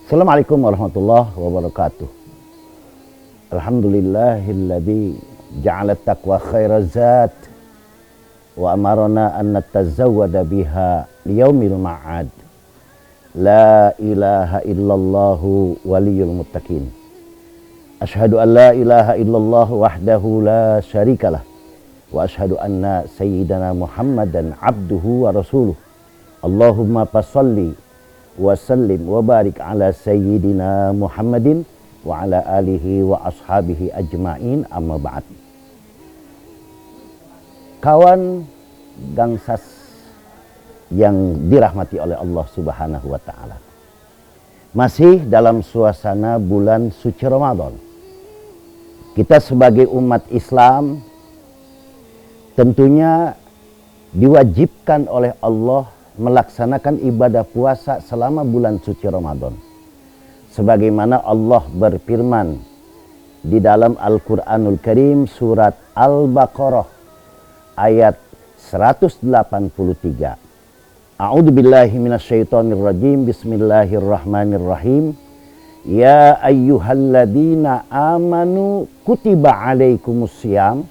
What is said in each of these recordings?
Assalamualaikum warahmatullahi wabarakatuh. Alhamdulillahilladzi ja'ala taqwa khairaz zat wa amarna an natazawwada biha liyaumil ma'ad. La ilaha illallahu waliyul muttaqin. Ashhadu an la ilaha illallah wahdahu la syarikalah wa ashhadu anna sayyidana Muhammadan abduhu wa rasuluh. Allahumma fasalli wa sallim wa barik ala sayyidina Muhammadin wa ala alihi wa ashabihi ajma'in, amma ba'd. Kawan gangsas yang dirahmati oleh Allah Subhanahu wa taala. Masih dalam suasana bulan suci Ramadan. Kita sebagai umat Islam tentunya diwajibkan oleh Allah melaksanakan ibadah puasa selama bulan suci Ramadan. Sebagaimana Allah berfirman di dalam Al-Quranul Karim surat Al-Baqarah ayat 183. A'udzu billahi minasyaitonir rajim. Bismillahirrahmanirrahim. Ya ayyuhalladzina amanu kutiba alaikumussyam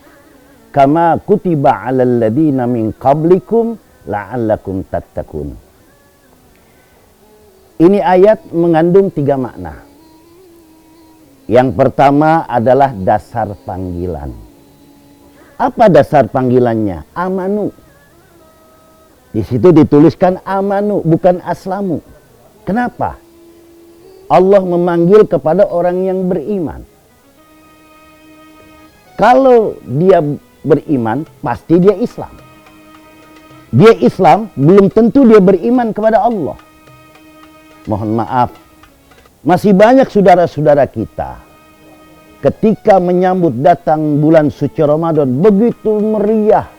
kama kutiba alal ladzina min qablikum la'allakum tattaqun. Ini ayat mengandung 3 makna. Yang pertama adalah dasar panggilan. Apa dasar panggilannya? Amanu. Di situ dituliskan amanu, bukan aslamu. Kenapa? Allah memanggil kepada orang yang beriman. Kalau dia beriman, pasti dia Islam. Dia Islam, belum tentu dia beriman kepada Allah. Mohon maaf, masih banyak saudara-saudara kita ketika menyambut datang bulan suci Ramadan begitu meriah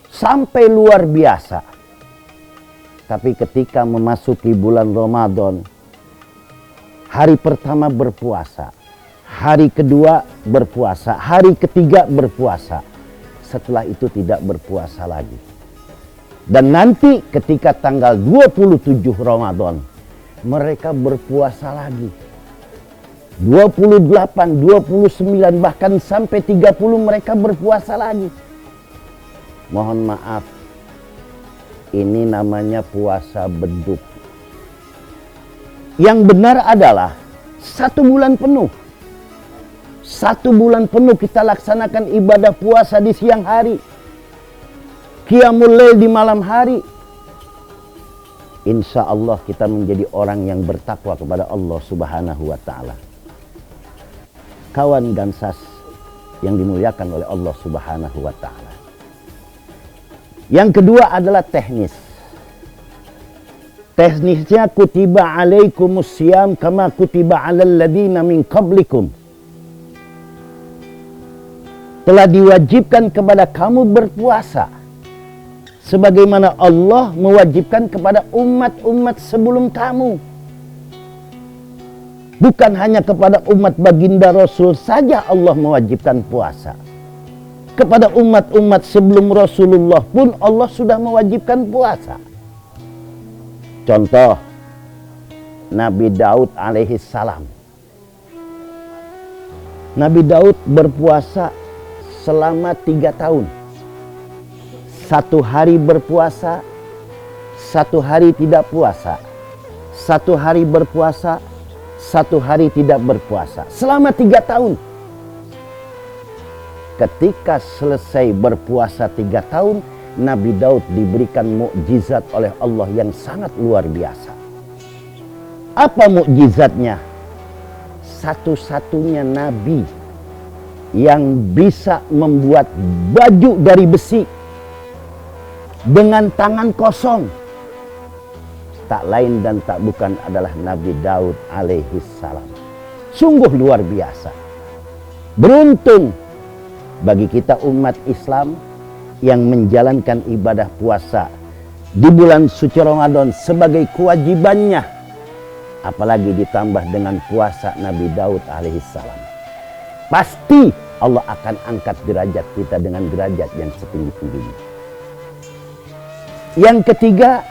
sampai luar biasa. Tapi ketika memasuki bulan Ramadan, hari pertama berpuasa, hari kedua berpuasa, hari ketiga berpuasa. Setelah itu tidak berpuasa lagi. Dan nanti ketika tanggal 27 Ramadan, mereka berpuasa lagi. 28, 29, bahkan sampai 30 mereka berpuasa lagi. Mohon maaf, ini namanya puasa beduk. Yang benar adalah 1 bulan penuh. 1 bulan penuh kita laksanakan ibadah puasa di siang hari, qiyamul lail di malam hari. Insya Allah kita menjadi orang yang bertakwa kepada Allah Subhanahu wa ta'ala. Kawan gansas yang dimuliakan oleh Allah Subhanahu wa ta'ala. Yang kedua adalah teknis. Teknisnya kutiba alaikumussyam kama kutiba alal ladzina min qablikum. Telah diwajibkan kepada kamu berpuasa sebagaimana Allah mewajibkan kepada umat-umat sebelum kamu. Bukan hanya kepada umat baginda Rasul saja Allah mewajibkan puasa. Kepada umat-umat sebelum Rasulullah pun Allah sudah mewajibkan puasa. Contoh, Nabi Daud alaihi salam. Nabi Daud berpuasa selama 3 tahun. 1 hari berpuasa, 1 hari tidak puasa. 1 hari berpuasa, 1 hari tidak berpuasa. Selama 3 tahun. Ketika selesai berpuasa 3 tahun, Nabi Daud diberikan mukjizat oleh Allah yang sangat luar biasa. Apa mukjizatnya? Satu-satunya Nabi yang bisa membuat baju dari besi dengan tangan kosong, tak lain dan tak bukan adalah Nabi Daud alaihi salam. Sungguh luar biasa. Beruntung bagi kita umat Islam yang menjalankan ibadah puasa di bulan suci Ramadan sebagai kewajibannya, apalagi ditambah dengan puasa Nabi Daud alaihi salam. Pasti Allah akan angkat derajat kita dengan derajat yang setinggi-tingginya. Yang ketiga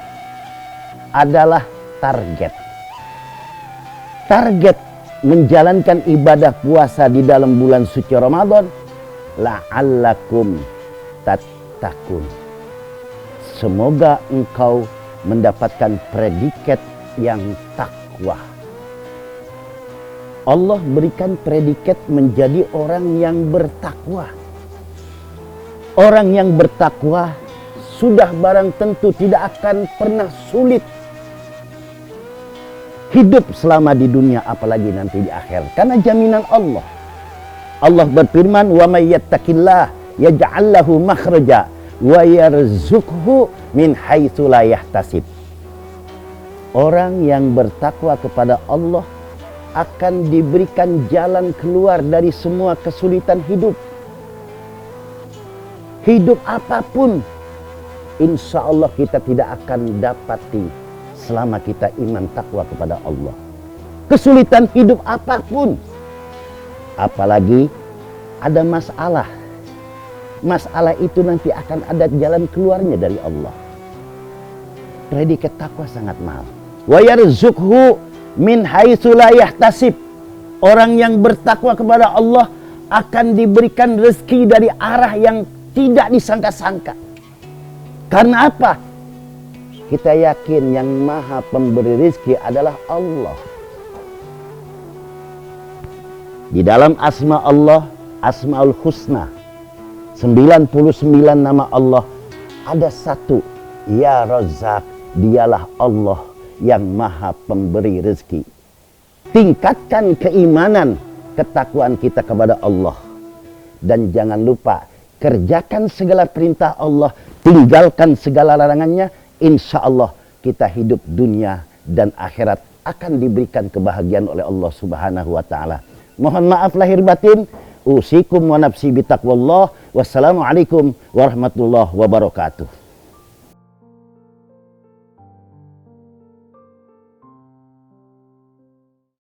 adalah target. target menjalankan ibadah puasa di dalam bulan suci Ramadan, la'allakum tattaqun. Semoga engkau mendapatkan predikat yang takwa. Allah berikan predikat menjadi orang yang bertakwa. Orang yang bertakwa sudah barang tentu tidak akan pernah sulit hidup selama di dunia, apalagi nanti di akhir, karena jaminan Allah. Allah berfirman, wa may yattaqillah yaj'al lahu makhraja wa yarzuqhu min haitsu la yahtasib. Orang yang bertakwa kepada Allah akan diberikan jalan keluar dari semua kesulitan hidup. Hidup apapun, insya Allah kita tidak akan dapati selama kita iman takwa kepada Allah. Kesulitan hidup apapun, apalagi ada masalah. Masalah itu nanti akan ada jalan keluarnya dari Allah. Predikat takwa sangat mahal. Wa yarzuqhu min haitsu la yahtasib. Orang yang bertakwa kepada Allah akan diberikan rezeki dari arah yang tidak disangka-sangka. Karena apa? Kita yakin yang maha pemberi rezeki adalah Allah. Di dalam asma Allah, Asmaul Husna, 99 nama Allah, ada satu, Ya Razzaq, dialah Allah yang maha pemberi rezeki. Tingkatkan keimanan, ketakwaan kita kepada Allah. Dan jangan lupa, kerjakan segala perintah Allah, tinggalkan segala larangannya. Insya Allah kita hidup dunia dan akhirat akan diberikan kebahagiaan oleh Allah Subhanahu wa Ta'ala. Mohon maaf lahir batin. Usikum wa nafsi bitaqwallah. Wassalamualaikum warahmatullahi wabarakatuh.